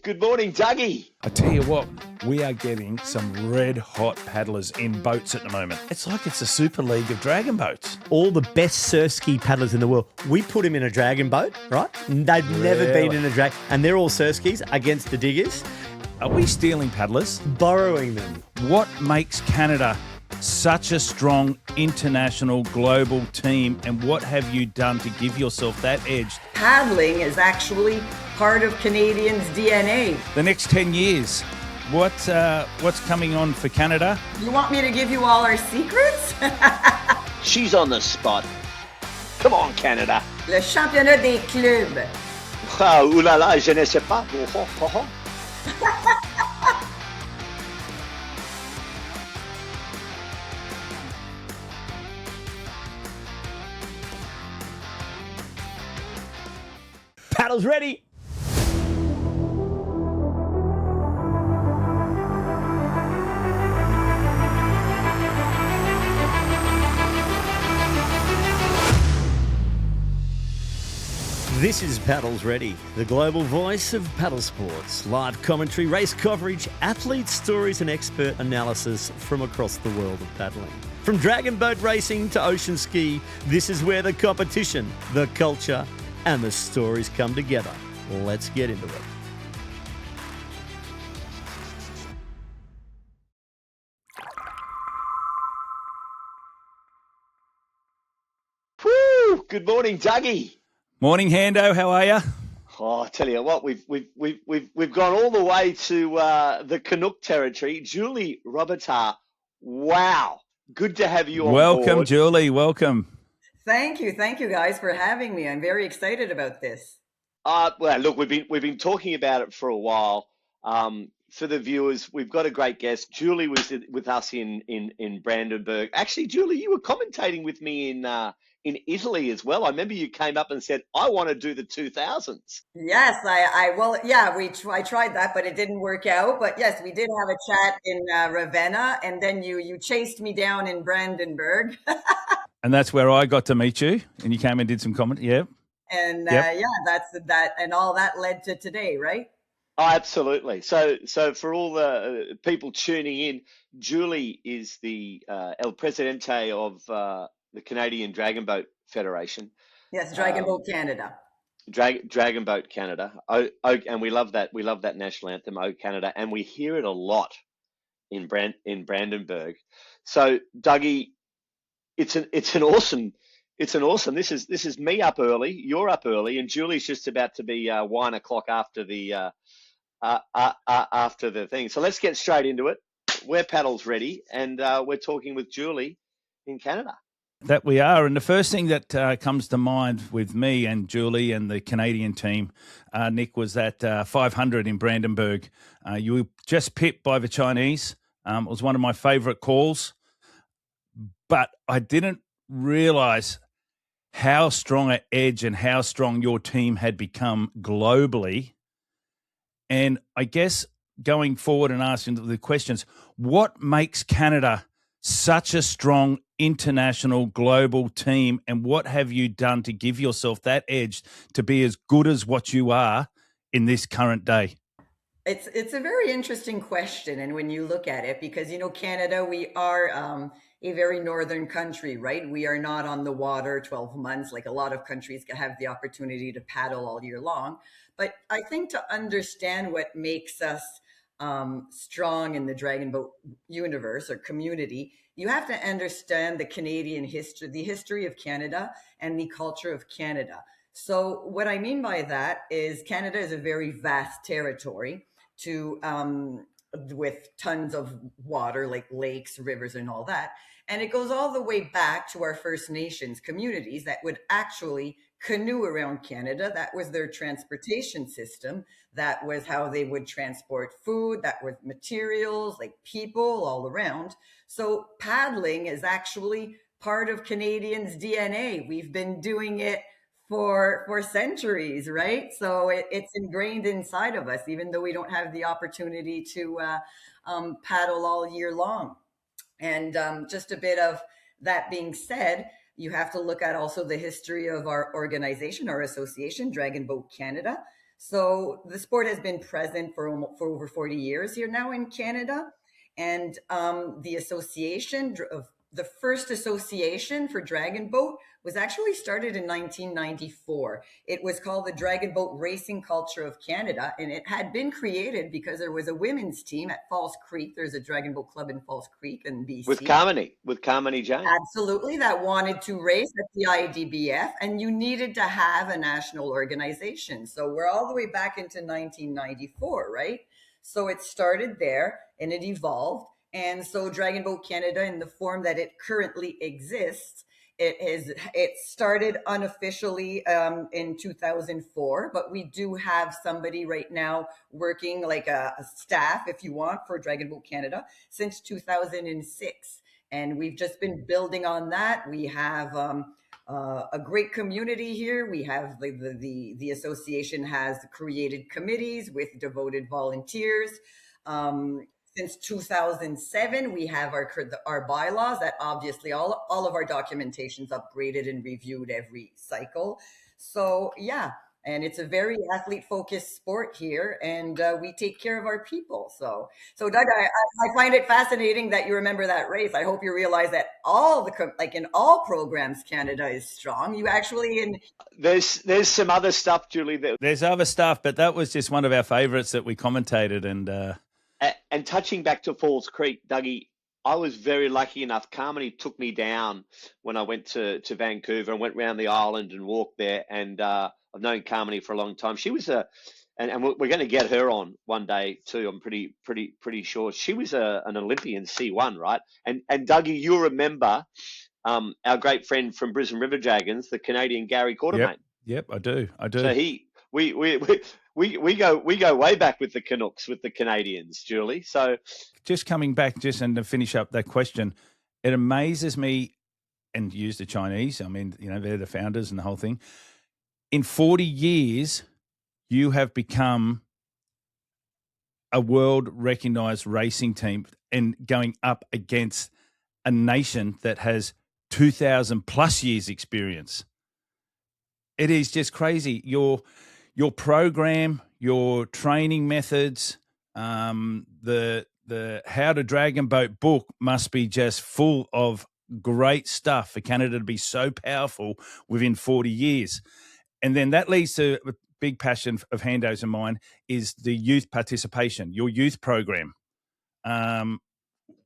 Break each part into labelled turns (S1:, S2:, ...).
S1: Good morning, Dougie.
S2: I tell you what, we are getting some red hot paddlers in boats at the moment. It's like it's a super league of dragon boats.
S3: All the best surf ski paddlers in the world, we put them in a dragon boat, right? They've never been in a drag, and they're all surf skis against the diggers.
S2: Are we stealing paddlers?
S3: Borrowing them.
S2: What makes Canada such a strong international global team, and what have you done to give yourself that edge?
S4: Paddling is actually part of Canadians' DNA.
S2: The next 10 years, what's coming on for Canada?
S4: You want me to give you all our secrets?
S1: She's on the spot. Come on, Canada.
S4: Le championnat des clubs.
S1: Ah, ooh la la, je ne sais pas. Oh, oh, oh.
S3: Paddles ready. This is Paddles Ready, the global voice of paddle sports. Live commentary, race coverage, athlete stories and expert analysis from across the world of paddling. From dragon boat racing to ocean ski, this is where the competition, the culture and the stories come together. Let's get into it.
S1: Woo! Good morning, Dougie.
S2: Morning, Hando. How are you?
S1: Oh, I tell you what, we've gone all the way to the Canuck territory. Julie Robitaille. Wow, good to have you on
S2: Welcome,
S1: board.
S2: Julie. Welcome.
S4: Thank you guys for having me. I'm very excited about this.
S1: Well, look, we've been talking about it for a while. For the viewers, we've got a great guest. Julie was with us in Brandenburg. Actually, Julie, you were commentating with me in Italy as well. I remember you came up and said, "I want to do the 2000s."
S4: Yes, I tried that, but it didn't work out. But yes, we did have a chat in Ravenna, and then you chased me down in Brandenburg.
S2: And that's where I got to meet you, and you came and did some comment. Yeah.
S4: And
S2: Yep.
S4: that's that, and all that led to today, right?
S1: Oh, absolutely. So for all the people tuning in, Julie is the El Presidente of the Canadian Dragon Boat Federation.
S4: Yes, Dragon Boat Canada.
S1: Dragon Boat Canada. And we love that. We love that national anthem, "Oh Canada," and we hear it a lot in Brandenburg. So, Dougie, it's an awesome. This is me up early. You're up early, and Julie's just about to be 1 o'clock after the thing. So let's get straight into it. We're paddles ready, and we're talking with Julie in Canada.
S2: That we are. And the first thing that comes to mind with me and Julie and the Canadian team, Nick, was that 500 in Brandenburg. You were just pipped by the Chinese. It was one of my favourite calls. But I didn't realise how strong an edge and how strong your team had become globally. And I guess going forward and asking the questions, what makes Canada such a strong international global team, and what have you done to give yourself that edge to be as good as what you are in this current day?
S4: It's a very interesting question, and when you look at it, because Canada, we are a very northern country, right? We are not on the water 12 months like a lot of countries have the opportunity to paddle all year long. But I think to understand what makes us strong in the dragon boat universe or community, you have to understand the Canadian history, the history of Canada and the culture of Canada. So what I mean by that is Canada is a very vast territory with tons of water, like lakes, rivers, and all that. And it goes all the way back to our First Nations communities that would actually canoe around Canada. That was their transportation system. That was how they would transport food. That was materials, like people all around. So paddling is actually part of Canadians' DNA. We've been doing it for centuries, right? So it's ingrained inside of us, even though we don't have the opportunity to paddle all year long. And just a bit of that being said, you have to look at also the history of our organization, our association, Dragon Boat Canada. So the sport has been present for over 40 years here now in Canada. And the association of the first association for dragon boat was actually started in 1994. It was called the Dragon Boat Racing Culture of Canada, and it had been created because there was a women's team at Falls Creek. There's a dragon boat club in Falls Creek in BC.
S1: With Carmody Jane.
S4: Absolutely, that wanted to race at the IDBF, and you needed to have a national organization. So we're all the way back into 1994, right? So it started there and it evolved. And so Dragon Boat Canada, in the form that it currently exists, it started unofficially in 2004, but we do have somebody right now working like a staff, if you want, for Dragon Boat Canada since 2006. And we've just been building on that. We have a great community here. We have the association has created committees with devoted volunteers. Since 2007, we have our bylaws that obviously all of our documentation's upgraded and reviewed every cycle. So yeah, and it's a very athlete focused sport here, and we take care of our people. So Doug, I find it fascinating that you remember that race. I hope you realize that like in all programs, Canada is strong. You actually
S1: There's some other stuff, Julie.
S2: There's other stuff, but that was just one of our favourites that we commentated.
S1: And touching back to Falls Creek, Dougie, I was very lucky enough. Carmody took me down when I went to Vancouver and went around the island and walked there. And I've known Carmody for a long time. She was and we're going to get her on one day too. I'm pretty sure. She was an Olympian C1, right? And Dougie, you remember our great friend from Brisbane River Dragons, the Canadian Gary Quartermain.
S2: Yep, I do.
S1: So we go way back with the Canucks, with the Canadians, Julie. So
S2: just coming back, and to finish up that question, it amazes me, and use the Chinese. I mean, they're the founders and the whole thing. In 40 years, you have become a world recognized racing team and going up against a nation that has 2,000 plus years experience. It is just crazy. Your program, your training methods, the How to Dragon Boat book must be just full of great stuff for Canada to be so powerful within 40 years. And then that leads to a big passion of Hando's and mine is the youth participation, your youth program.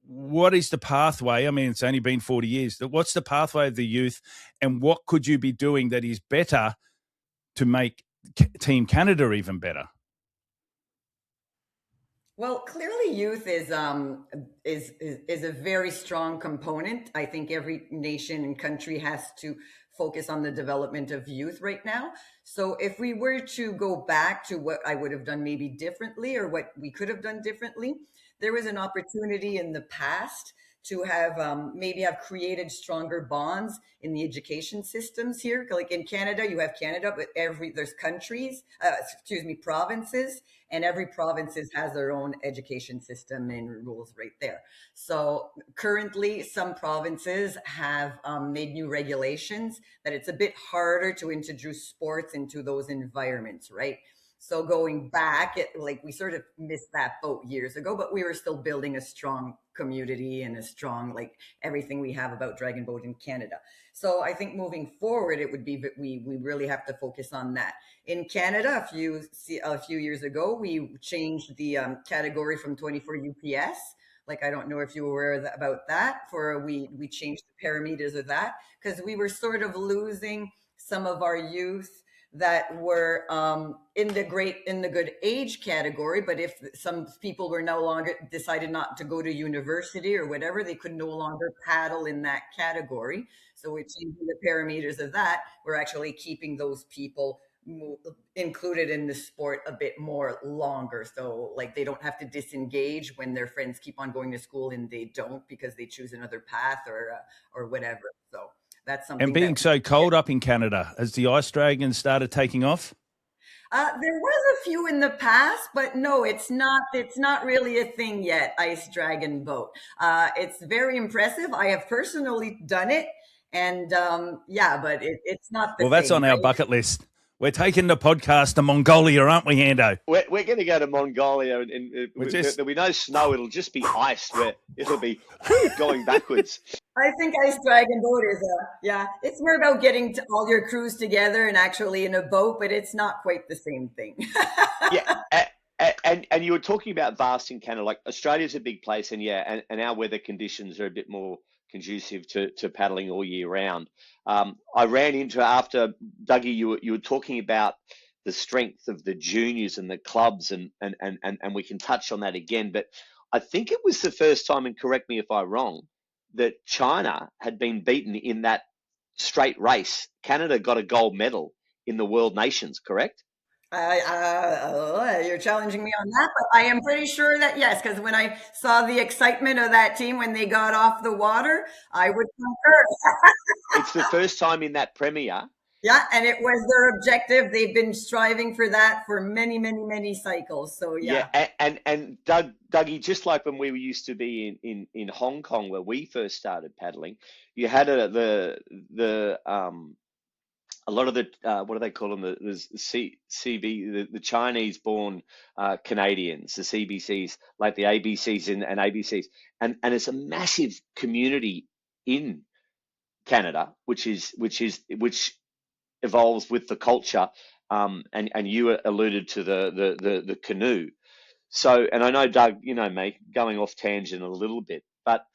S2: What is the pathway? I mean, it's only been 40 years. What's the pathway of the youth, and what could you be doing that is better to make Team Canada even better?
S4: Well, clearly youth is a very strong component. I think every nation and country has to focus on the development of youth right now. So if we were to go back to what I would have done maybe differently, or what we could have done differently, there was an opportunity in the past to have maybe have created stronger bonds in the education systems here. Like in Canada, you have Canada, but there's countries, provinces, and every provinces has their own education system and rules right there. So currently, some provinces have made new regulations that it's a bit harder to introduce sports into those environments, right? So going back, we sort of missed that boat years ago, but we were still building a strong community and a strong, everything we have about Dragon Boat in Canada. So I think moving forward, it would be that we really have to focus on that. In Canada, a few years ago, we changed the category from 24 UPS. I don't know if you were aware about that. We changed the parameters of that because we were sort of losing some of our youth that were in the good age category, but if some people were no longer decided not to go to university or whatever, they could no longer paddle in that category. So we're changing the parameters of that. We're actually keeping those people included in the sport a bit more longer. So they don't have to disengage when their friends keep on going to school and they don't because they choose another path or whatever. So that's something.
S2: And being so cold up in Canada, has the ice dragon started taking off?
S4: There was a few in the past, but no, it's not really a thing yet, ice dragon boat. It's very impressive. I have personally done it, and but it's not the
S2: Well, that's
S4: thing,
S2: on our bucket list. We're taking the podcast to Mongolia, aren't we, Hando?
S1: We're going to go to Mongolia, and there'll be no snow. It'll just be ice, where it'll be going backwards.
S4: I think ice dragon boat is it's more about getting all your crews together and actually in a boat, but it's not quite the same thing.
S1: Yeah. And you were talking about vast in Canada. Like, Australia's a big place, and our weather conditions are a bit more conducive to paddling all year round. I ran into, after Dougie, you were talking about the strength of the juniors and the clubs, and we can touch on that again. But I think it was the first time, and correct me if I'm wrong, that China had been beaten in that straight race. Canada got a gold medal in the World Nations, correct?
S4: You're challenging me on that, but I am pretty sure that yes, because when I saw the excitement of that team when they got off the water, I would concur.
S1: It's the first time in that premiere.
S4: Yeah, and it was their objective. They've been striving for that for many, many, many cycles. So yeah.
S1: And Dougie, just like when we used to be in Hong Kong, where we first started paddling, you had a lot of the what do they call them? The Chinese-born Canadians, the CBCs, like the ABCs and ABCs, and it's a massive community in Canada, which evolves with the culture. And you alluded to the canoe. So, and I know, Doug, you know me, going off tangent a little bit, but.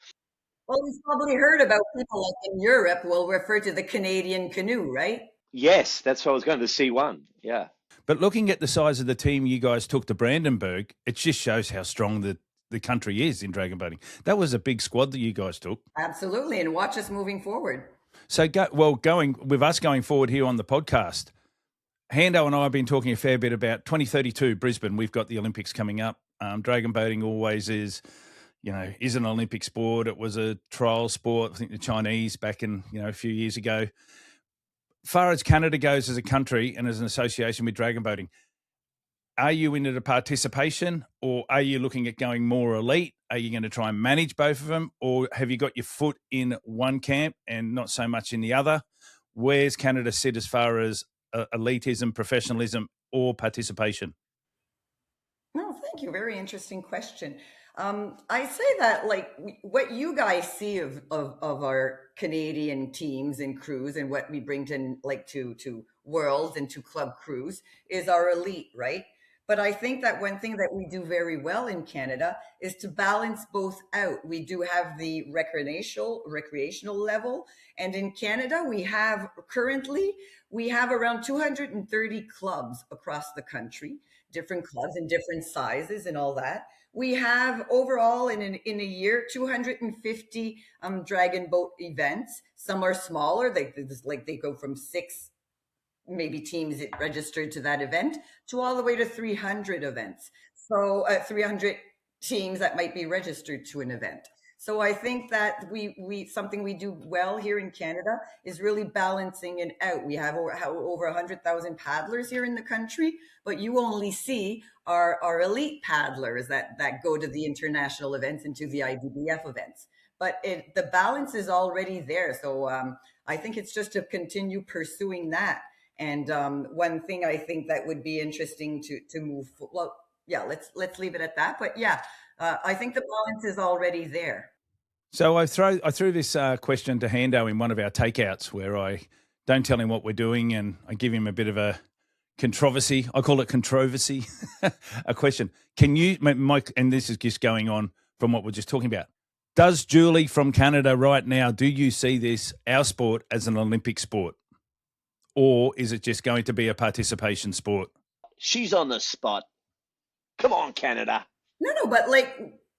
S4: Well, you've probably heard about people like in Europe will refer to the Canadian canoe, right?
S1: Yes, that's what I was going to, C1. Yeah.
S2: But looking at the size of the team you guys took to Brandenburg, it just shows how strong the country is in dragon boating. That was a big squad that you guys took.
S4: Absolutely, and watch us moving forward.
S2: So, going with us going forward here on the podcast, Hando and I have been talking a fair bit about 2032 Brisbane. We've got the Olympics coming up. Dragon boating always is an Olympic sport. It was a trial sport. I think the Chinese back in, a few years ago. Far as Canada goes as a country and as an association with dragon boating, are you into the participation, or are you looking at going more elite? Are you going to try and manage both of them, or have you got your foot in one camp and not so much in the other? Where's Canada sit as far as elitism, professionalism, or participation?
S4: No, thank you. Very interesting question. I say that, like, what you guys see of our Canadian teams and crews and what we bring to worlds and to club crews is our elite, right? But I think that one thing that we do very well in Canada is to balance both out. We do have the recreational level. And in Canada, we have around 230 clubs across the country, different clubs in different sizes and all that. We have overall in a year 250 dragon boat events. Some are smaller, they go from 6 maybe teams registered to that event to all the way to 300 events. So 300 teams that might be registered to an event. So I think that we something we do well here in Canada is really balancing it out. We have over 100,000 paddlers here in the country, but you only see our elite paddlers that go to the international events and to the IDBF events. But the balance is already there. So I think it's just to continue pursuing that. And one thing I think that would be interesting to move. Well, yeah, let's leave it at that. But yeah, I think the balance is already there.
S2: So I threw this question to Hando in one of our takeouts where I don't tell him what we're doing and I give him a bit of a controversy. I call it controversy. A question. Can you, Mike, and this is just going on from what we're just talking about. Does Julie from Canada right now, do you see this, our sport, as an Olympic sport? Or is it just going to be a participation sport?
S1: She's on the spot. Come on, Canada.
S4: No, but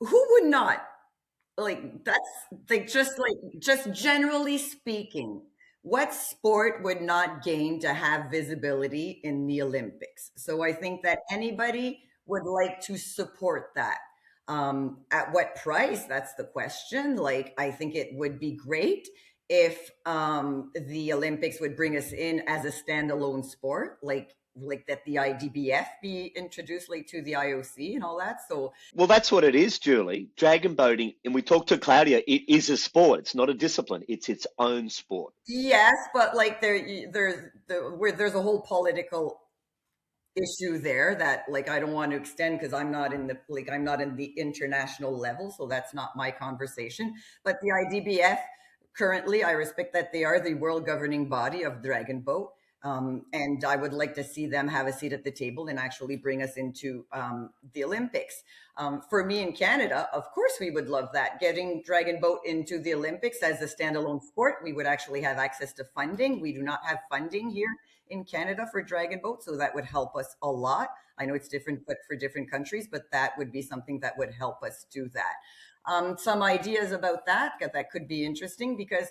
S4: who would not? Just generally speaking, what sport would not gain to have visibility in the Olympics? So I think that anybody would like to support that. At what price? That's the question. I think it would be great if the Olympics would bring us in as a standalone sport, like like that the IDBF be introduced like to the IOC and all that. So
S1: Well, that's what it is, Julie. Dragon boating, and we talked to Claudia, it is a sport. It's not a discipline. It's its own sport.
S4: yes, but like there's a whole political issue there that like I don't want to extend because I'm not in the international level, so that's not my conversation. But the IDBF currently, I respect that they are the world governing body of Dragon Boat. And I would like to see them have a seat at the table and actually bring us into the Olympics. For me in Canada, of course, we would love that. Getting Dragon Boat into the Olympics as a standalone sport, we would actually have access to funding. We do not have funding here in Canada for Dragon Boat, so that would help us a lot. I know it's different but for different countries, but that would be something that would help us do that. Some ideas about that could be interesting because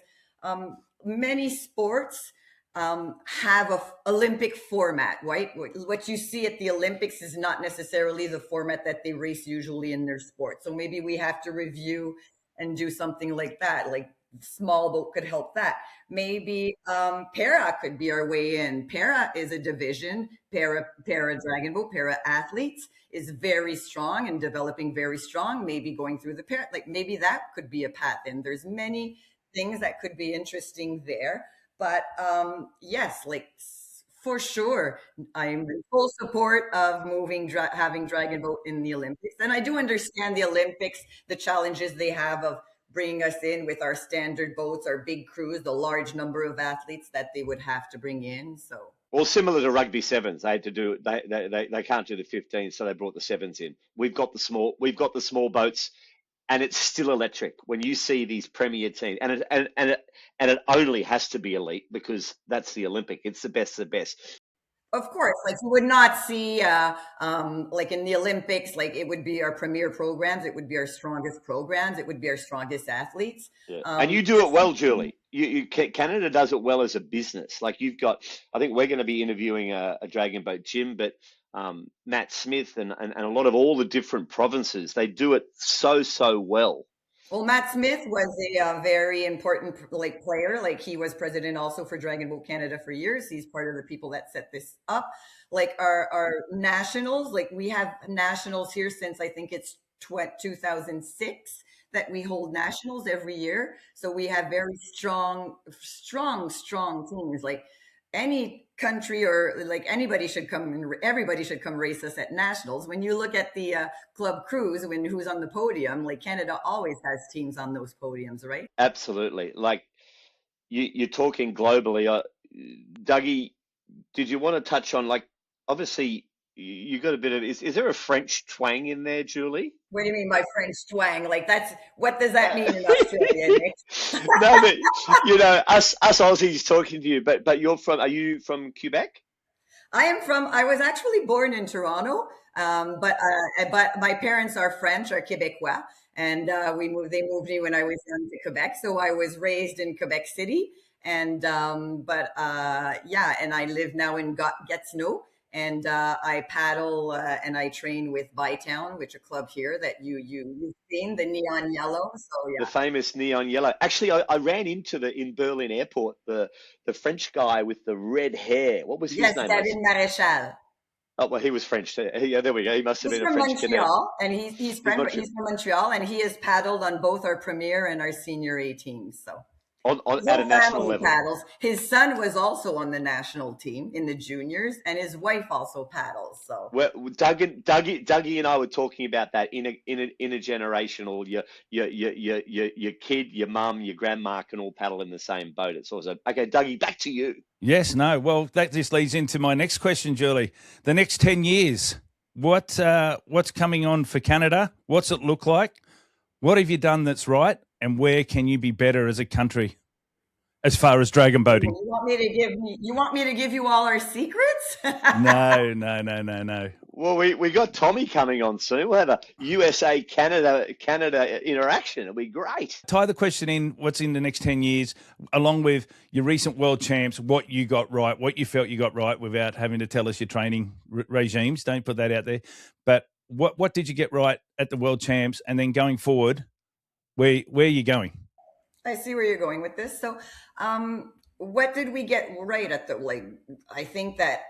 S4: many sports have a Olympic format, right? What you see at the Olympics is not necessarily the format that they race usually in their sport. So maybe we have to review and do something like that. Like small boat could help that. Maybe para could be our way in. Para is a division. Para Dragon Boat, para athletes is very strong and developing very strong. Maybe going through the para, like maybe that could be a path in. There's many things that could be interesting there. But yes, like for sure, I'm in full support of having Dragon Boat in the Olympics. And I do understand the Olympics, the challenges they have of bringing us in with our standard boats, our big crews, the large number of athletes that they would have to bring in. So,
S1: well, similar to rugby sevens, they had to do they can't do the 15, so they brought the sevens in. We've got the small boats, and it's still electric when you see these premier teams, and it only has to be elite because that's the Olympic. It's the best of the best.
S4: of course, like you would not see like in the Olympics, like it would be our premier programs, it would be our strongest programs, it would be our strongest athletes.
S1: Yeah. And you do it well, Julie. Canada does it well as a business. Like you've got, I think we're going to be interviewing a Dragon Boat Jim, but Matt Smith and a lot of all the different provinces, they do it so well.
S4: Well, Matt Smith was a very important like player. Like he was president also for Dragon Boat Canada for years. He's part of the people that set this up. Like our nationals, like we have nationals here since I think it's 2006 that we hold nationals every year. So we have very strong teams. Like any country or like everybody should come race us at nationals. When you look at the club crews, who's on the podium, like Canada always has teams on those podiums, right?
S1: Absolutely. Like you're talking globally. Dougie, did you want to touch on, like, obviously you got a bit of, is there a French twang in there, Julie?
S4: What do you mean by French twang? Like what does that mean in Australia, Nick?
S1: No, but you know, us Aussies talking to you, but are you from Quebec?
S4: I was actually born in Toronto, but my parents are French, are Quebecois, and they moved me when I was young to Quebec, so I was raised in Quebec City, and yeah, and I live now in Gatineau. And I paddle and I train with Bytown, which is a club here that you've seen, the neon yellow. So yeah,
S1: the famous neon yellow. Actually, I ran into in Berlin airport the French guy with the red hair. What was his name?
S4: David Maréchal.
S1: Oh well, he was French too. Yeah, there we go. He must have been a French
S4: Montreal, and he's from Montreal, and he has paddled on both our premier and our senior A teams. So.
S1: At a national level.
S4: Paddles. His son was also on the national team in the juniors, and his wife also paddles. So,
S1: well, Dougie and I were talking about that in a generational. Your kid, your mum, your grandma can all paddle in the same boat. It's also okay. Dougie, back to you.
S2: Yes, no. Well, that just leads into my next question, Julie. The next 10 years, what's coming on for Canada? What's it look like? What have you done that's right? And where can you be better as a country as far as dragon boating?
S4: You want me to give you all our secrets?
S2: No.
S1: Well, we got Tommy coming on soon. We'll have a USA Canada interaction. It'll be great.
S2: Tie the question in, what's in the next 10 years, along with your recent world champs, what you got right, what you felt you got right without having to tell us your training regimes. Don't put that out there. But what did you get right at the world champs, and then going forward, where are you going?
S4: I see where you're going with this. So, what did we get right at I think that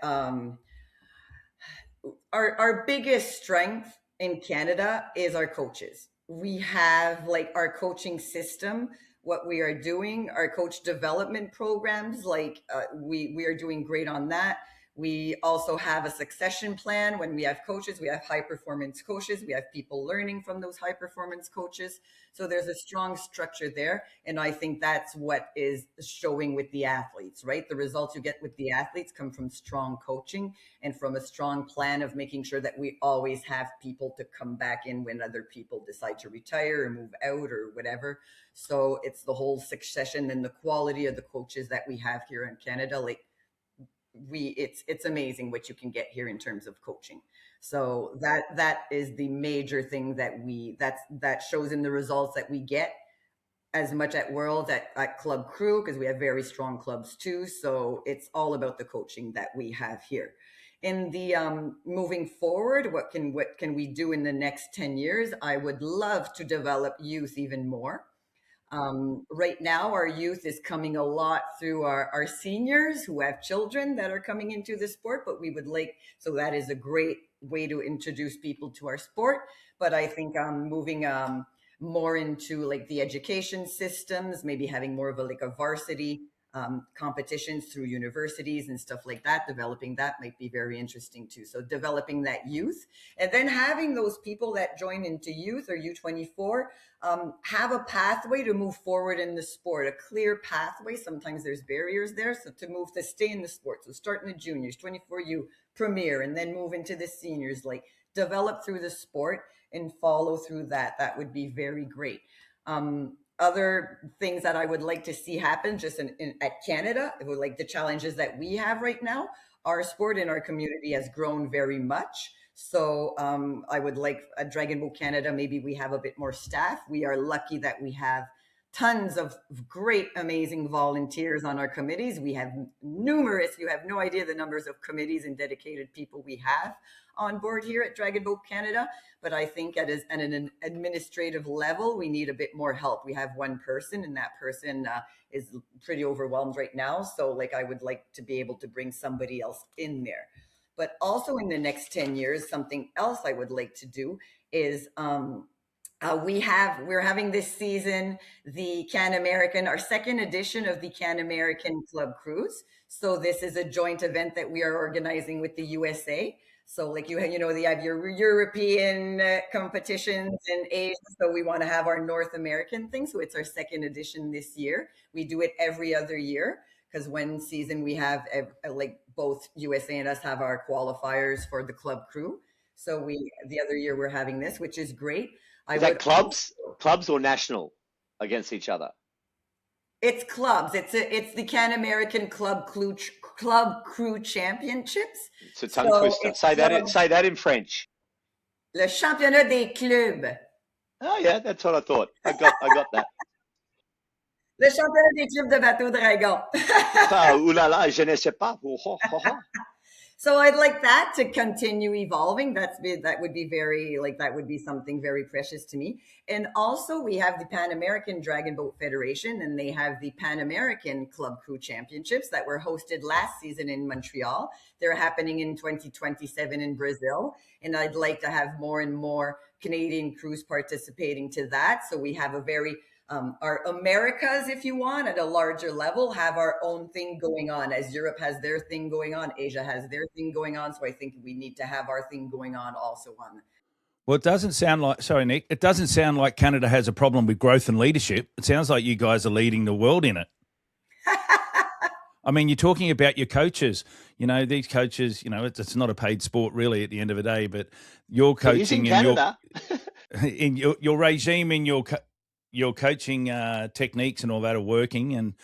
S4: our biggest strength in Canada is our coaches. We have like our coaching system, what we are doing, our coach development programs, like we are doing great on that. We also have a succession plan. When we have coaches, we have high performance coaches. We have people learning from those high performance coaches. So there's a strong structure there. And I think that's what is showing with the athletes, right? The results you get with the athletes come from strong coaching and from a strong plan of making sure that we always have people to come back in when other people decide to retire or move out or whatever. So it's the whole succession and the quality of the coaches that we have here in Canada. Like it's amazing what you can get here in terms of coaching. So that is the major thing that shows in the results that we get as much at Worlds at Club Crew, because we have very strong clubs too. So it's all about the coaching that we have here. In the moving forward, what can we do in the next 10 years? I would love to develop youth even more. Right now, our youth is coming a lot through our seniors who have children that are coming into the sport, but we would like, so that is a great way to introduce people to our sport. But I think moving more into like the education systems, maybe having more of a varsity competitions through universities and stuff like that, developing that might be very interesting too. So developing that youth, and then having those people that join into youth or U24 have a pathway to move forward in the sport, a clear pathway. Sometimes there's barriers there. So to stay in the sport. So start in the juniors, 24U, premier, and then move into the seniors, like develop through the sport and follow through that. That would be very great. Other things that I would like to see happen just at Canada, like the challenges that we have right now, our sport in our community has grown very much. So I would like at Dragon Boat Canada, maybe we have a bit more staff. We are lucky that we have tons of great, amazing volunteers on our committees. We have numerous, you have no idea the numbers of committees and dedicated people we have on board here at Dragon Boat Canada. But I think at an administrative level, we need a bit more help. We have one person, and that person is pretty overwhelmed right now. So like I would like to be able to bring somebody else in there. But also in the next 10 years, something else I would like to do is we're having this season the Can American, our second edition of the Can American Club Cruise. So this is a joint event that we are organizing with the USA. So like you know, they have your European competitions in Asia. So we want to have our North American thing. So it's our second edition this year. We do it every other year because one season we have like both USA and us have our qualifiers for the Club Crew. So the other year we're having this, which is great.
S1: Is that clubs or national against each other?
S4: It's clubs. It's the Can American Club Crew Championships.
S1: It's a tongue twister. Say that in French.
S4: Le Championnat des Clubs.
S1: Oh yeah, that's what I thought. I got that.
S4: Le Championnat des Clubs de Bateau Dragon.
S1: Ouh là là, je ne sais pas.
S4: So I'd like that to continue evolving. That would be something very precious to me. And also we have the Pan American Dragon Boat Federation, and they have the Pan American Club Crew Championships that were hosted last season in Montreal. They're happening in 2027 in Brazil. And I'd like to have more and more Canadian crews participating to that. So we have our Americas, if you want, at a larger level, have our own thing going on. As Europe has their thing going on, Asia has their thing going on. So I think we need to have our thing going on also on.
S2: Well, it doesn't sound like, sorry, Nick, it doesn't sound like Canada has a problem with growth and leadership. It sounds like you guys are leading the world in it. I mean, you're talking about your coaches. You know, these coaches, you know, it's not a paid sport really at the end of the day, but your coaching
S1: and
S2: in your regime in your coaching techniques and all that are working, and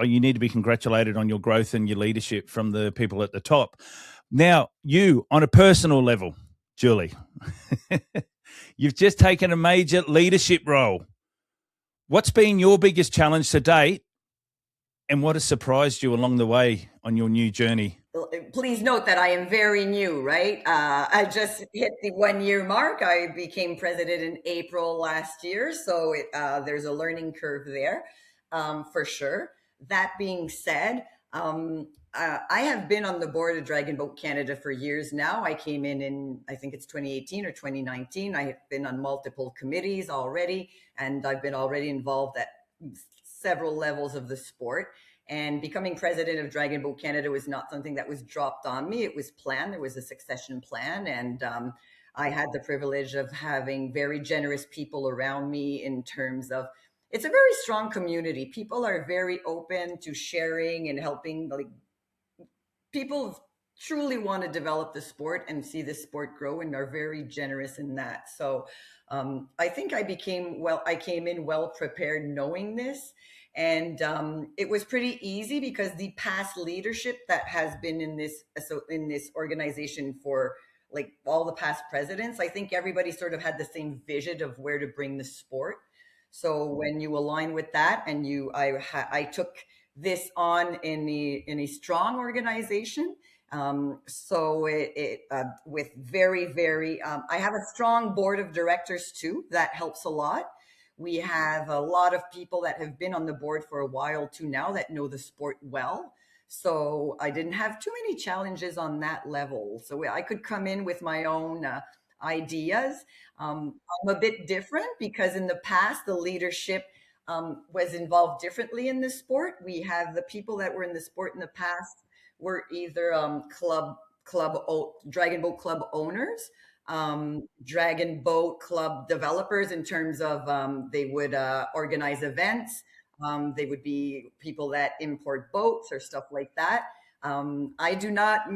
S2: you need to be congratulated on your growth and your leadership from the people at the top. Now, you, on a personal level, Julie, you've just taken a major leadership role. What's been your biggest challenge to date, and what has surprised you along the way on your new journey?
S4: Please note that I am very new, right? I just hit the 1-year mark. I became president in April last year. So there's a learning curve there for sure. That being said, I have been on the board of Dragon Boat Canada for years now. I came in, I think it's 2018 or 2019. I have been on multiple committees already, and I've been already involved at several levels of the sport. And becoming president of Dragon Boat Canada was not something that was dropped on me. It was planned. There was a succession plan, and I had the privilege of having very generous people around me in terms of, it's a very strong community. People are very open to sharing and helping. Like, people truly want to develop the sport and see the sport grow, and are very generous in that. So I think I came in well prepared knowing this. And it was pretty easy because the past leadership that has been in this organization for like all the past presidents, I think everybody sort of had the same vision of where to bring the sport. So when you align with that, and I took this on in a strong organization. So with very, I have a strong board of directors too. That helps a lot. We have a lot of people that have been on the board for a while too now that know the sport well. So I didn't have too many challenges on that level. So I could come in with my own ideas. I'm a bit different because in the past, the leadership was involved differently in the sport. We have the people that were in the sport in the past were either Dragon Boat Club owners, Dragon Boat Club developers in terms of they would organize events. They would be people that import boats or stuff like that. I do not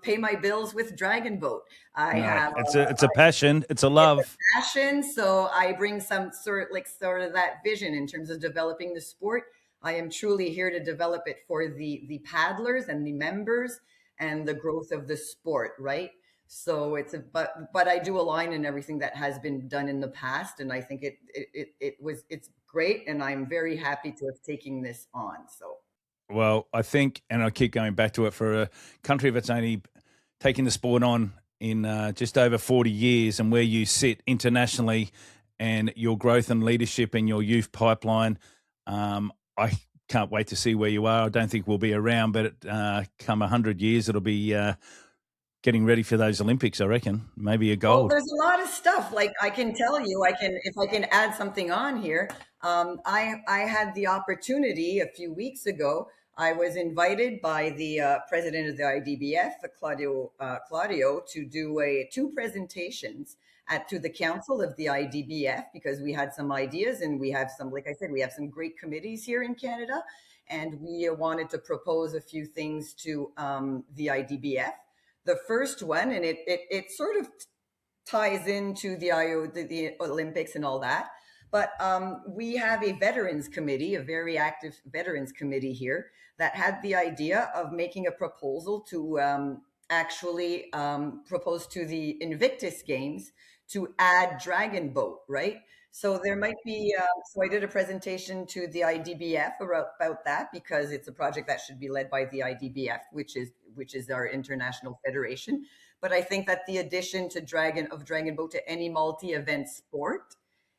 S4: pay my bills with Dragon Boat.
S2: It's a passion. It's a love.
S4: Passion. So I bring some sort of that vision in terms of developing the sport. I am truly here to develop it for the paddlers and the members and the growth of the sport, right? So but I do align in everything that has been done in the past, and I think it's great, and I'm very happy to have taken this on. So.
S2: Well, I think, and I keep going back to it, for a country that's only taken the sport on in just over 40 years, and where you sit internationally and your growth and leadership in your youth pipeline, I can't wait to see where you are. I don't think we'll be around, but come 100 years, it'll be getting ready for those Olympics, I reckon. Maybe a gold.
S4: Well, there's a lot of stuff. Like, I can tell you, if I can add something on here. I had the opportunity a few weeks ago. I was invited by the president of the IDBF, Claudio, to do two presentations to the council of the IDBF, because we had some ideas, and we have some, like I said, we have some great committees here in Canada, and we wanted to propose a few things to the IDBF. The first one, and it sort of ties into the Olympics and all that, but we have a veterans committee, a very active veterans committee here, that had the idea of making a proposal to actually propose to the Invictus Games to add Dragon Boat, right? So there might be, so I did a presentation to the IDBF about that, because it's a project that should be led by the IDBF, which is our international federation. But I think that the addition to Dragon Boat to any multi-event sport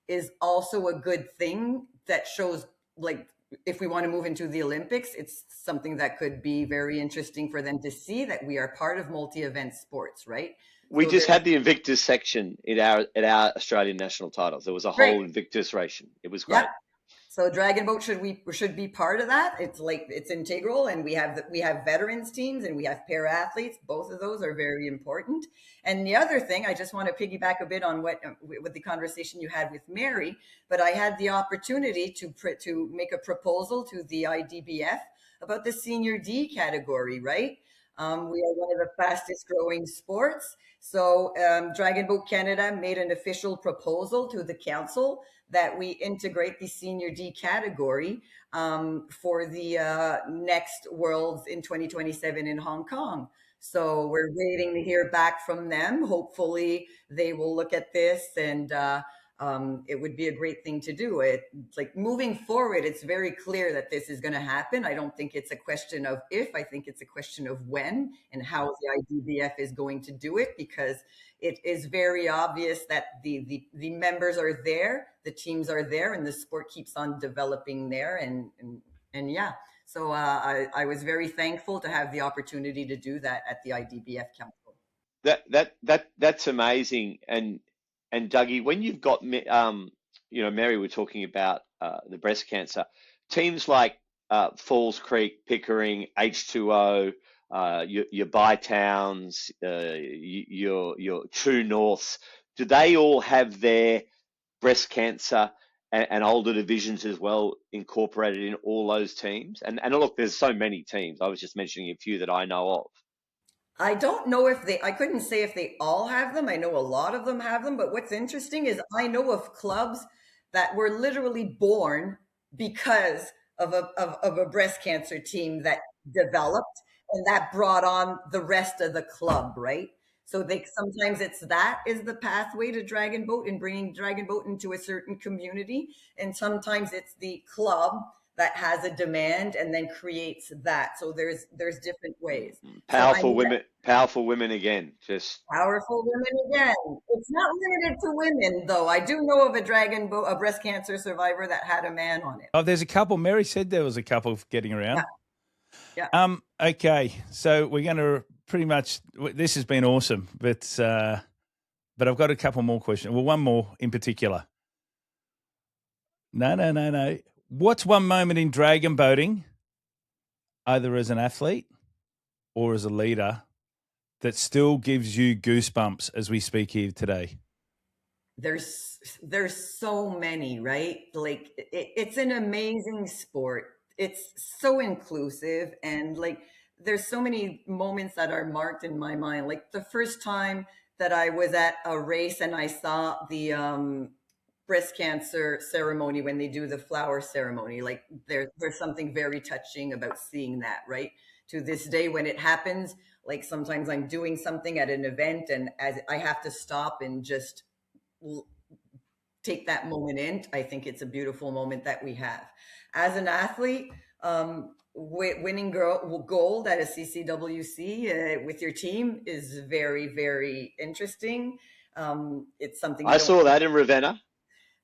S4: is also a good thing that shows, like, if we want to move into the Olympics, it's something that could be very interesting for them to see that we are part of multi-event sports, right?
S1: We just had the Invictus section at our Australian national titles. There was a whole Invictus ration. It was great.
S4: Yeah. So Dragon Boat should be part of that. It's integral, and we have veterans teams and we have para athletes. Both of those are very important. And the other thing, I just want to piggyback a bit on what with the conversation you had with Mary, but I had the opportunity to make a proposal to the IDBF about the senior D category, right? We are one of the fastest growing sports. So Dragon Boat Canada made an official proposal to the council that we integrate the senior D category for the next Worlds in 2027 in Hong Kong. So we're waiting to hear back from them. Hopefully they will look at this, and it would be a great thing to do. It's like, moving forward, it's very clear that this is going to happen. I don't think it's a question of if, I think it's a question of when and how the IDBF is going to do it, because it is very obvious that the members are there, the teams are there, and the sport keeps on developing there. And yeah, So I was very thankful to have the opportunity to do that at the IDBF Council.
S1: That's amazing. And Dougie, when you've got Mary, we're talking about the breast cancer teams like Falls Creek, Pickering, H2O, your Bytowns, your True Norths. Do they all have their breast cancer and older divisions as well incorporated in all those teams? And look, there's so many teams. I was just mentioning a few that I know of.
S4: I don't know if I couldn't say if they all have them. I know a lot of them have them, but what's interesting is I know of clubs that were literally born because of a breast cancer team that developed and that brought on the rest of the club, right? So sometimes it's that is the pathway to Dragon Boat and bringing Dragon Boat into a certain community, and sometimes it's the club that has a demand and then creates that. So there's different ways.
S1: Powerful women again, just
S4: powerful women again. It's not limited to women, though. I do know of a breast cancer survivor that had a man on it.
S2: Oh, there's a couple. Mary said there was a couple getting around.
S4: Yeah.
S2: Okay, so we're going to pretty much. This has been awesome, but I've got a couple more questions. Well, one more in particular. No. What's one moment in dragon boating, either as an athlete or as a leader, that still gives you goosebumps as we speak here today?
S4: There's so many, right? Like it's an amazing sport. It's so inclusive, and like there's so many moments that are marked in my mind. Like the first time that I was at a race and I saw the breast cancer ceremony when they do the flower ceremony, like there's something very touching about seeing that, right? To this day when it happens, like sometimes I'm doing something at an event and as I have to stop and just take that moment in. I think it's a beautiful moment that we have as an athlete. Winning gold at a CCWC with your team is very, very interesting. It's something
S1: I saw that in Ravenna.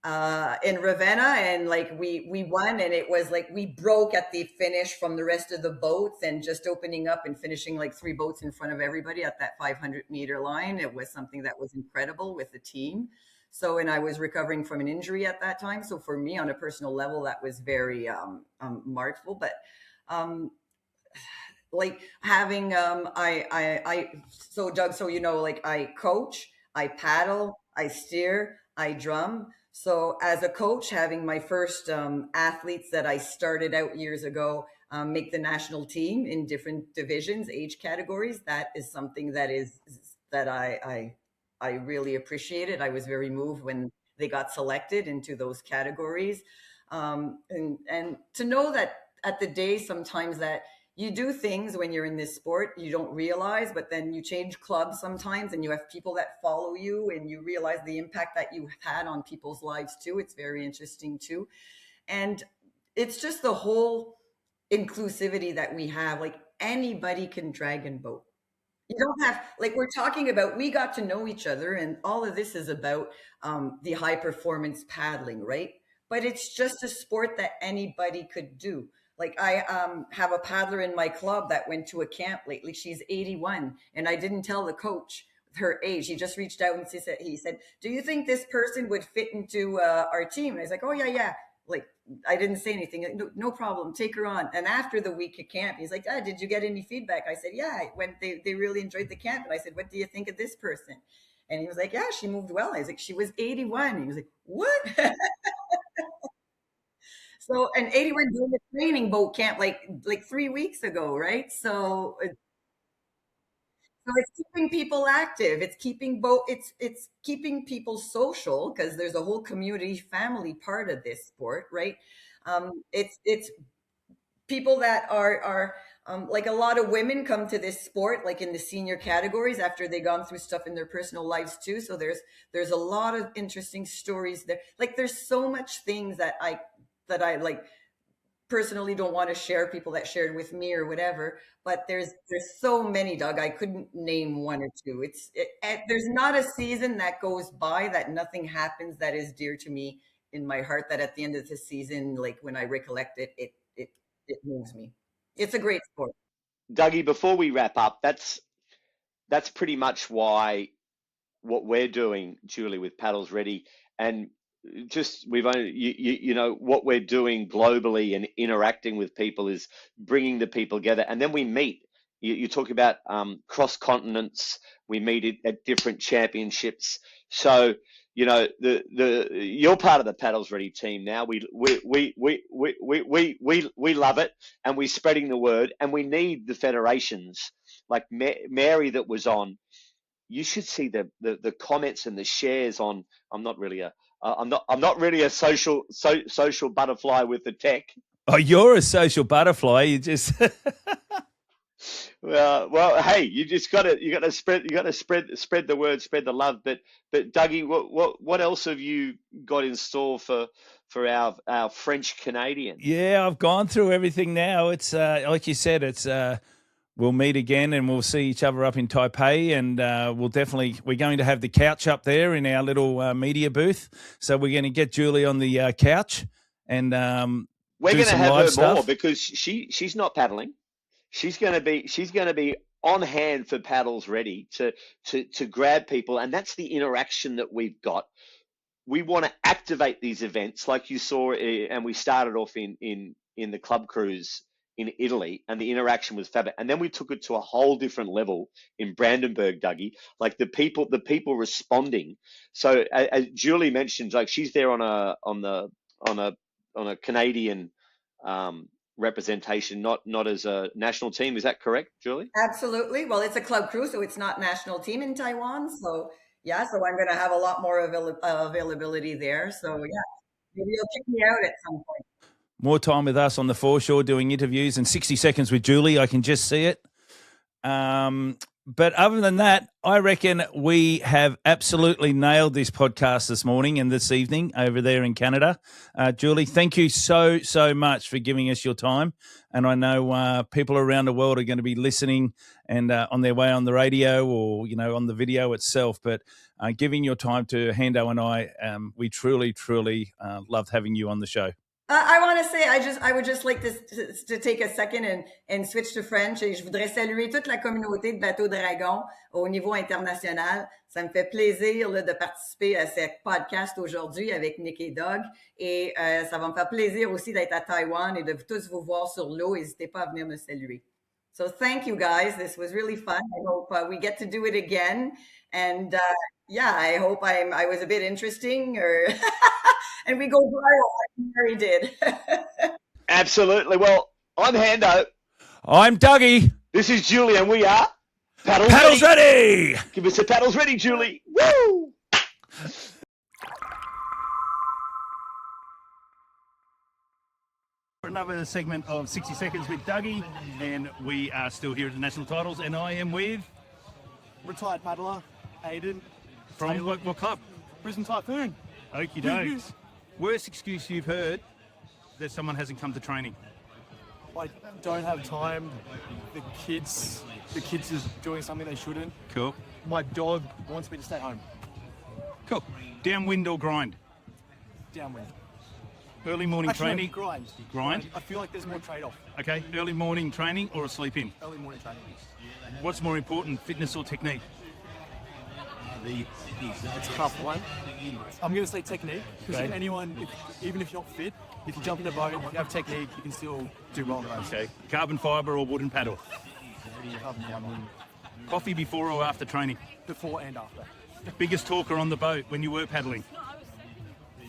S4: And like we won, and it was like we broke at the finish from the rest of the boats and just opening up and finishing like 3 boats in front of everybody at that 500-meter line. It was something that was incredible with the team. So, and I was recovering from an injury at that time. So for me on a personal level, that was very marketable. But like having so Doug, so like I coach, I paddle, I steer, I drum. So as a coach, having my first athletes that I started out years ago make the national team in different divisions, age categories, that is something that I really appreciated. I was very moved when they got selected into those categories. And to know that at the day, sometimes that you do things when you're in this sport you don't realize, but then you change clubs sometimes and you have people that follow you and you realize the impact that you had on people's lives too. It's very interesting too. And it's just the whole inclusivity that we have. Like anybody can dragon boat. You don't have, like we're talking about, we got to know each other and all of this is about the high performance paddling, right? But it's just a sport that anybody could do. Like I have a paddler in my club that went to a camp lately. She's 81 and I didn't tell the coach her age. He just reached out and he said, do you think this person would fit into our team? And I was like, oh yeah. Like I didn't say anything. Like, no problem, take her on. And after the week at camp, he's like, did you get any feedback? I said, yeah, they really enjoyed the camp. And I said, what do you think of this person? And he was like, yeah, she moved well. I was like, she was 81. And he was like, what? So, and 81 doing a training boat camp like 3 weeks ago, right? So it's keeping people active. It's keeping it's keeping people social because there's a whole community family part of this sport, right? It's people that are like a lot of women come to this sport like in the senior categories after they've gone through stuff in their personal lives too. So there's a lot of interesting stories there. Like there's so much things that I like personally don't want to share, people that shared with me or whatever, but there's so many, Doug. I couldn't name one or two. There's not a season that goes by that nothing happens that is dear to me in my heart, that at the end of the season, like when I recollect it it moves me. It's a great sport.
S1: Dougie, before we wrap up, that's pretty much why what we're doing, Julie, with Paddles Ready, and just we've only you know what we're doing globally and interacting with people is bringing the people together, and then we meet. You talk about cross continents. We meet at different championships. So you're part of the Paddles Ready team now. We love it, and we're spreading the word. And we need the federations like Mary that was on. You should see the comments and the shares on. I'm not really a social butterfly with the tech.
S2: Oh, you're a social butterfly. You just
S1: well, hey, you got to spread the word, spread the love. But Dougie, what else have you got in store for our French Canadian?
S2: Yeah, I've gone through everything now. It's like you said, it's we'll meet again and we'll see each other up in Taipei, and we're going to have the couch up there in our little media booth. So we're going to get Julie on the couch, and
S1: we're going to have her
S2: stuff.
S1: more because she's not paddling. She's going to be on hand for Paddles Ready to grab people, and that's the interaction that we've got. We want to activate these events, like you saw, and we started off in the club cruise in Italy, and the interaction was fabulous. And then we took it to a whole different level in Brandenburg, Dougie. Like the people responding. So as Julie mentioned, like she's there on a Canadian representation, not as a national team. Is that correct, Julie?
S4: Absolutely. Well, it's a club crew, so it's not national team in Taiwan. So yeah, so I'm going to have a lot more availability there. So yeah, maybe you'll kick me out at some point.
S2: More time with us on the foreshore doing interviews, and 60 seconds with Julie. I can just see it. But other than that, I reckon we have absolutely nailed this podcast this morning and this evening over there in Canada. Julie, thank you so much for giving us your time. And I know people around the world are going to be listening and on their way on the radio or, on the video itself. But giving your time to Hando and I, we truly loved having you on the show.
S4: I want to say, I would just like to take a second and switch to French. Et je voudrais saluer toute la communauté de Bateau Dragon au niveau international. Ça me fait plaisir de participer à ce podcast aujourd'hui avec Nick et Doug. Et ça va me faire plaisir aussi d'être à Taïwan et de tous vous voir sur l'eau. N'hésitez pas à venir me saluer. So thank you guys. This was really fun. I hope we get to do it again. And yeah, I hope I was a bit interesting or... And we go viral like Mary did.
S1: Absolutely. Well, I'm Hando.
S2: I'm Dougie.
S1: This is Julie, and we are
S2: Paddles Ready.
S1: Give us a Paddles Ready, Julie. Woo!
S2: For another segment of 60 Seconds with Dougie, and we are still here at the National Titles, and I am with...
S5: Retired paddler, Aiden.
S2: From what club?
S5: Brisbane Typhoon.
S2: Okie dokes. Worst excuse you've heard that someone hasn't come to training?
S5: I don't have time. The kids is doing something they shouldn't.
S2: Cool.
S5: My dog wants me to stay home.
S2: Cool. Downwind or grind?
S5: Downwind.
S2: Early morning training?
S5: Grind.
S2: Grind?
S5: I feel like there's more trade-off.
S2: Okay. Early morning training or a sleep in?
S5: Early morning training.
S2: What's more important, fitness or technique?
S5: It's a tough one. I'm going to say technique, because even if you're not fit, if you jump in the boat, if you have technique, you can still do well in the race.
S2: Okay. Carbon fibre or wooden paddle? Coffee before or after training?
S5: Before and after.
S2: Biggest talker on the boat when you were paddling?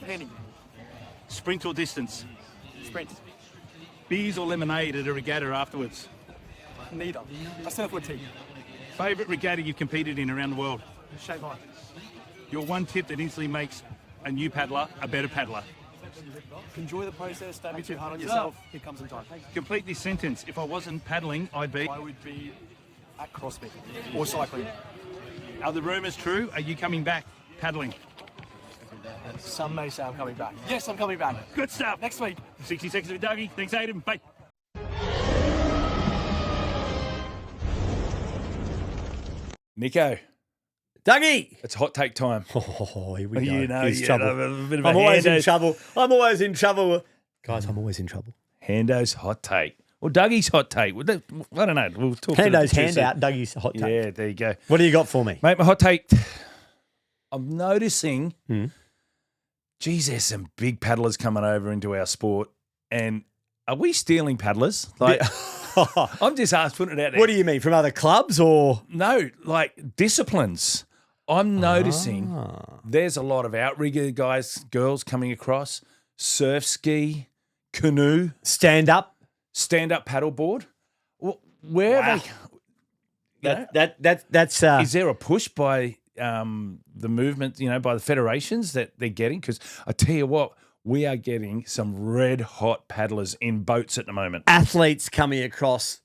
S5: Penny.
S2: Sprint or distance?
S5: Sprint.
S2: Beers or lemonade at a regatta afterwards?
S5: Neither. I surf with team.
S2: Favourite regatta you've competed in around the world?
S5: Shanghai.
S2: Your one tip that instantly makes a new paddler a better paddler?
S5: Enjoy the process, don't be too hard on yourself. It comes in time.
S2: Complete this sentence. If I wasn't paddling,
S5: I would be at CrossFit or cycling.
S2: Are the rumours true? Are you coming back paddling?
S5: Some may say I'm coming back. Yes, I'm coming back.
S2: Good stuff.
S5: Next week.
S2: 60 Seconds with Dougie. Thanks, Aiden. Bye. Nico.
S3: Dougie!
S2: It's hot take time.
S3: Oh, here we go.
S2: You know,
S3: He's trouble.
S2: A bit of
S3: I'm
S2: a
S3: always
S2: Hando.
S3: in trouble. I'm always in trouble. Guys, I'm always in trouble.
S2: Hando's hot take. Or Dougie's hot take. I don't know. We'll talk
S3: Hando's
S2: to the
S3: handout, Dougie's hot take.
S2: Yeah, there you go.
S3: What do you got for me?
S2: Mate, my hot take, I'm noticing, geez, there's some big paddlers coming over into our sport. And are we stealing paddlers? Like, I'm just putting it out there.
S3: What do you mean, from other clubs or?
S2: No, like disciplines. I'm noticing there's a lot of outrigger guys, girls coming across, surf ski, canoe.
S3: Stand-up
S2: Paddleboard. Where are they?
S3: That's
S2: Is there a push by the movement, by the federations that they're getting? Because I tell you what, we are getting some red hot paddlers in boats at the moment.
S3: athletes coming across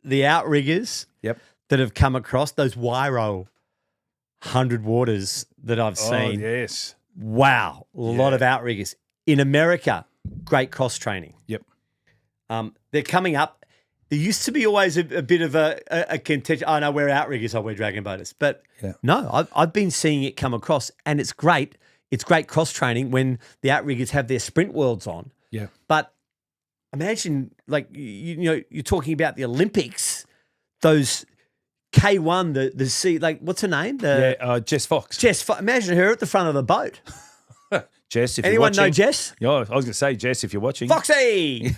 S3: the outriggers.
S2: Yep.
S3: That have come across those Wairo 100 waters that I've seen.
S2: Oh, yes.
S3: Wow. A lot of outriggers. In America, great cross training.
S2: Yep.
S3: They're coming up. There used to be always a bit of a contention. Oh, no, we're outriggers. Oh, we're dragon boaters. But no, I've been seeing it come across, and it's great. It's great cross training when the outriggers have their sprint worlds on.
S2: Yeah.
S3: But imagine, like, you're talking about the Olympics, those K1, the C, like, what's her name?
S2: Jess Fox.
S3: Imagine her at the front of the boat.
S2: Jess, if
S3: Anyone
S2: you're watching.
S3: know Jess?
S2: Yeah, I was going to say, Jess, if you're watching.
S3: Foxy!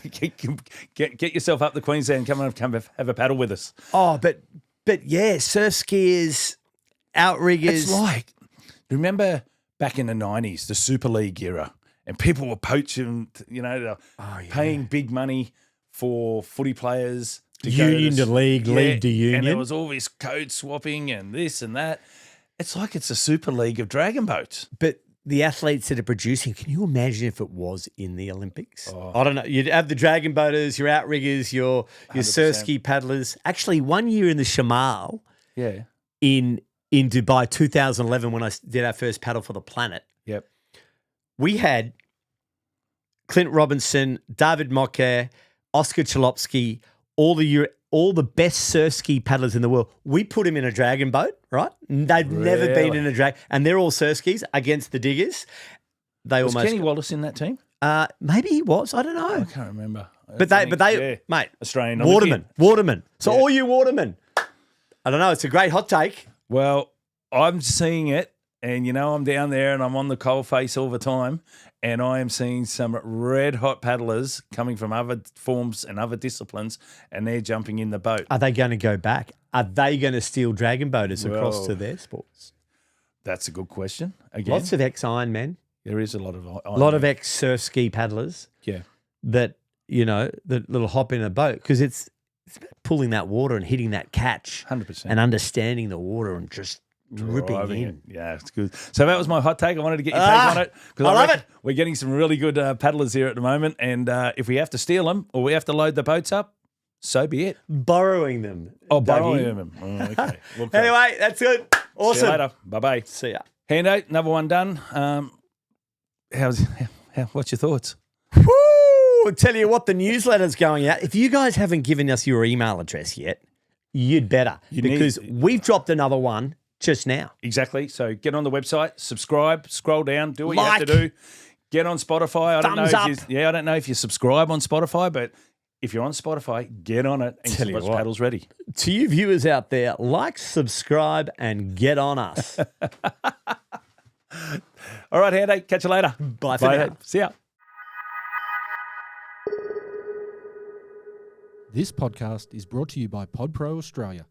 S2: get yourself up to Queensland and come have a paddle with us.
S3: Oh, but yeah, surf skiers, outriggers.
S2: It's like, remember back in the 90s, the Super League era, and people were poaching, paying big money for footy players.
S3: Union to league, league to union.
S2: And there was all this code swapping and this and that. It's like it's a Super League of dragon boats.
S3: But the athletes that are producing, can you imagine if it was in the Olympics? I don't know. You'd have the dragon boaters, your outriggers, your surf ski paddlers. Actually, one year in the Shamal in Dubai, 2011, when I did our first Paddle for the Planet, we had Clint Robinson, David Mocker, Oscar Chalopsky, all the best surf ski paddlers in the world. We put them in a dragon boat, right? They've never been in a drag, and they're all surf skis against the diggers.
S2: Was Kenny Wallace in that team?
S3: Maybe he was. I don't know.
S2: I can't remember.
S3: But they, mate,
S2: Australian
S3: watermen. So all you watermen, I don't know. It's a great hot take.
S2: Well, I'm seeing it, and I'm down there, and I'm on the coalface all the time. And I am seeing some red hot paddlers coming from other forms and other disciplines, and they're jumping in the boat.
S3: Are they going to go back? Are they going to steal dragon boaters across to their sports?
S2: That's a good question. Again,
S3: lots of ex-Ironmen.
S2: There is a lot of
S3: a lot of ex-surf ski paddlers.
S2: Yeah,
S3: that that'll hop in a boat because it's about pulling that water and hitting that catch,
S2: 100%,
S3: and understanding the water and just ripping in.
S2: Yeah, it's good. So that was my hot take. I wanted to get your take on it because I love it. We're getting some really good paddlers here at the moment, and if we have to steal them or we have to load the boats up, so be it.
S3: Borrowing them.
S2: Borrowing them. Oh, okay.
S3: Anyway, that's good. Awesome.
S2: See you later. Bye-bye.
S3: See ya.
S2: Hando, another one done. What's your thoughts?
S3: Woo! I'll tell you what, the newsletter's going out. If you guys haven't given us your email address yet, you'd better because we've dropped another one just now.
S2: Exactly. So get on the website, subscribe, scroll down, do what you have to do. Get on Spotify. I don't know if you subscribe on Spotify, but if you're on Spotify, get on it and watch Paddles Ready.
S3: To you viewers out there, like, subscribe, and get on us.
S2: All right, Hando. Catch you later.
S3: Bye for now.
S2: See ya.
S6: This podcast is brought to you by PodPro Australia.